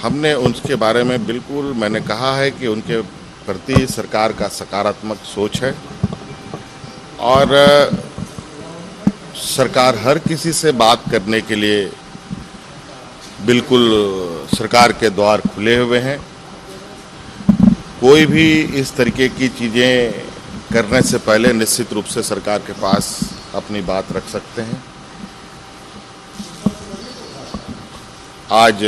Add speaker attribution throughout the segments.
Speaker 1: हमने उनके बारे में बिल्कुल मैंने कहा है कि उनके प्रति सरकार का सकारात्मक सोच है और सरकार हर किसी से बात करने के लिए बिल्कुल सरकार के द्वार खुले हुए हैं। कोई भी इस तरीके की चीज़ें करने से पहले निश्चित रूप से सरकार के पास अपनी बात रख सकते हैं। आज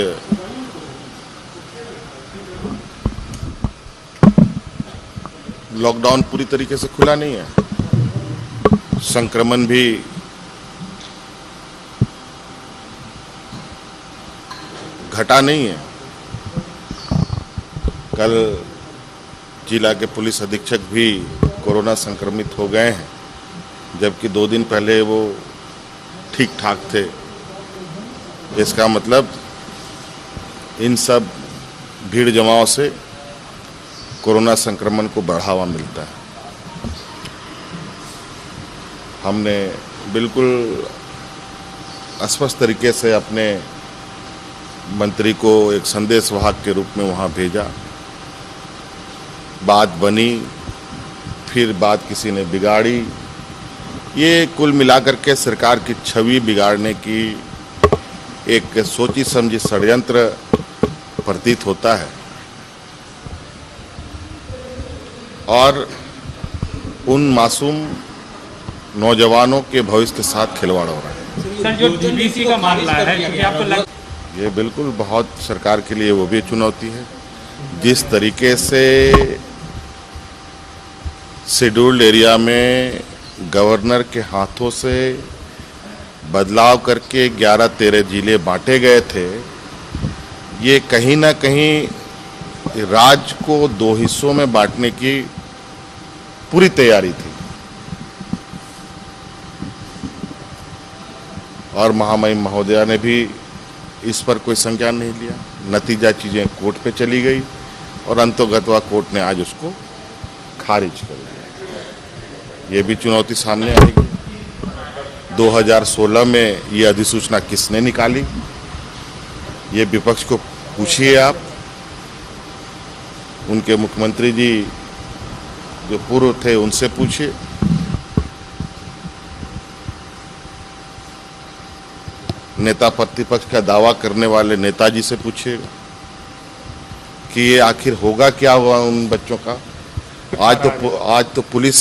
Speaker 1: लॉकडाउन पूरी तरीके से खुला नहीं है, संक्रमण भी घटा नहीं है। कल जिला के पुलिस अधीक्षक भी कोरोना संक्रमित हो गए हैं, जबकि 2 दिन पहले वो ठीक ठाक थे। इसका मतलब इन सब भीड़ जमाव से कोरोना संक्रमण को बढ़ावा मिलता है। हमने बिल्कुल स्पष्ट तरीके से अपने मंत्री को एक संदेश वाहक के रूप में वहाँ भेजा। बात बनी, फिर बात किसी ने बिगाड़ी। ये कुल मिलाकर के सरकार की छवि बिगाड़ने की एक सोची समझी षड्यंत्र प्रतीत होता है और उन मासूम नौजवानों के भविष्य के साथ खिलवाड़ हो रहा है।
Speaker 2: सर, जो डीवीसी का मामला है, क्या आपको
Speaker 1: ये बिल्कुल बहुत सरकार के लिए वो भी चुनौती है। जिस तरीके से शेड्यूल्ड एरिया में गवर्नर के हाथों से बदलाव करके 11-13 जिले बांटे गए थे, ये कहीं ना कहीं राज्य को 2 हिस्सों में बांटने की पूरी तैयारी थी और महामहिम महोदया ने भी इस पर कोई संज्ञान नहीं लिया। नतीजा चीज़ें कोर्ट पे चली गई और अंतोगत्वा कोर्ट ने आज उसको खारिज कर दिया। ये भी चुनौती सामने आएगी। 2016 में ये अधिसूचना किसने निकाली, ये विपक्ष को पूछिए आप। उनके मुख्यमंत्री जी जो पूर्व थे उनसे पूछिए। नेता प्रतिपक्ष का दावा करने वाले नेताजी से पूछिएगा कि ये आखिर होगा क्या हुआ उन बच्चों का। आज तो पुलिस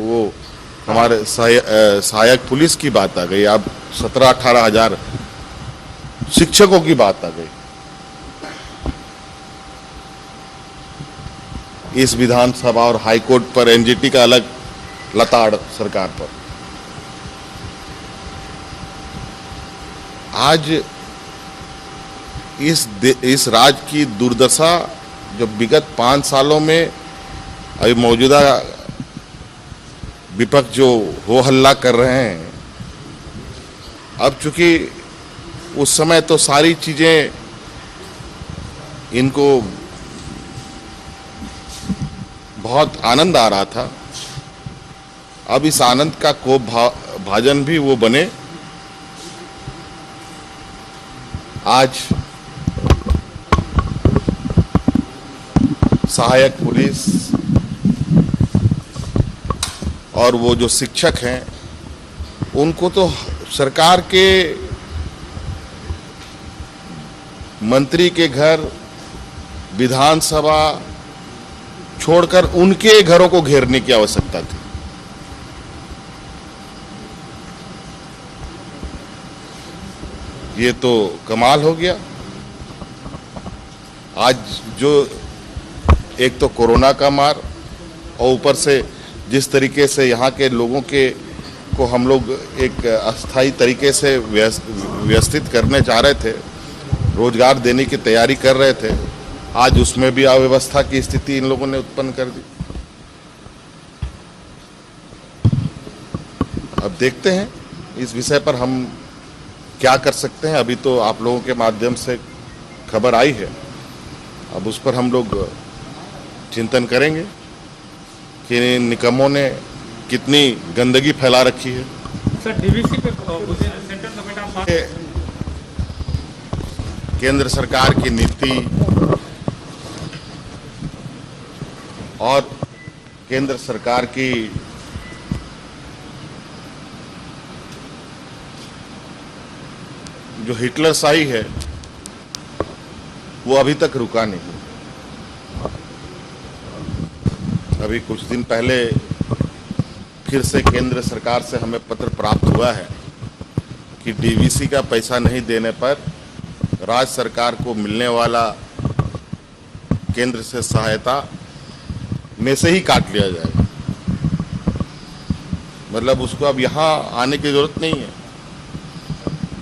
Speaker 1: वो हमारे सहायक पुलिस की बात आ गई। अब 17-18 हजार शिक्षकों की बात आ गई। इस विधानसभा और हाईकोर्ट पर एनजीटी का अलग लताड़ सरकार पर। आज इस राज्य की दुर्दशा जो विगत 5 सालों में अभी मौजूदा विपक्ष जो हो हल्ला कर रहे हैं, अब चूंकि उस समय तो सारी चीजें इनको बहुत आनंद आ रहा था, अब इस आनंद का कोप भाजन भी वो बने। आज सहायक पुलिस और वो जो शिक्षक हैं उनको तो सरकार के मंत्री के घर, विधानसभा छोड़कर उनके घरों को घेरने की आवश्यकता थी। ये तो कमाल हो गया। आज जो एक तो कोरोना का मार और ऊपर से जिस तरीके से यहाँ के लोगों के को हम लोग एक अस्थायी तरीके से व्यवस्थित करने चाह रहे थे, रोजगार देने की तैयारी कर रहे थे, आज उसमें भी अव्यवस्था की स्थिति इन लोगों ने उत्पन्न कर दी। अब देखते हैं इस विषय पर हम क्या कर सकते हैं। अभी तो आप लोगों के माध्यम से खबर आई है, अब उस पर हम लोग चिंतन करेंगे कि इन निकम्मों ने कितनी गंदगी फैला रखी है।
Speaker 2: सर, डीवीसी पे सेंट्रल गवर्नमेंट
Speaker 1: केंद्र सरकार की नीति और केंद्र सरकार की जो हिटलरशाही है वो अभी तक रुका नहीं। अभी कुछ दिन पहले फिर से केंद्र सरकार से हमें पत्र प्राप्त हुआ है कि डीवीसी का पैसा नहीं देने पर राज्य सरकार को मिलने वाला केंद्र से सहायता में से ही काट लिया जाएगा। मतलब उसको अब यहाँ आने की जरूरत नहीं है,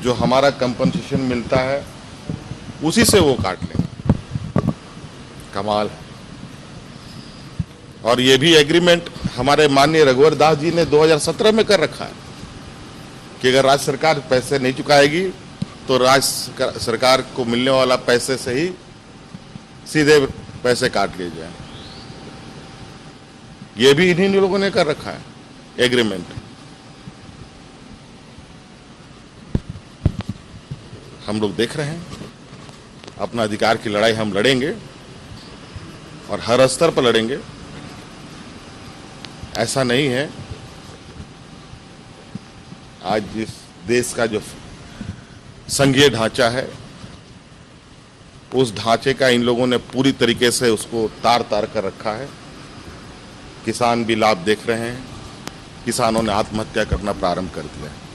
Speaker 1: जो हमारा कंपनसेशन मिलता है उसी से वो काट लेंगे। कमाल है। और ये भी एग्रीमेंट हमारे माननीय रघुवर दास जी ने 2017 में कर रखा है कि अगर राज्य सरकार पैसे नहीं चुकाएगी तो राज्य सरकार को मिलने वाला पैसे से ही सीधे पैसे काट लिए जाए। ये भी इन्हीं लोगों ने कर रखा है एग्रीमेंट। हम लोग देख रहे हैं, अपना अधिकार की लड़ाई हम लड़ेंगे और हर स्तर पर लड़ेंगे। ऐसा नहीं है, आज जिस देश का जो संघीय ढांचा है उस ढांचे का इन लोगों ने पूरी तरीके से उसको तार तार कर रखा है। किसान भी लाभ देख रहे हैं, किसानों ने आत्महत्या करना प्रारंभ कर दिया है।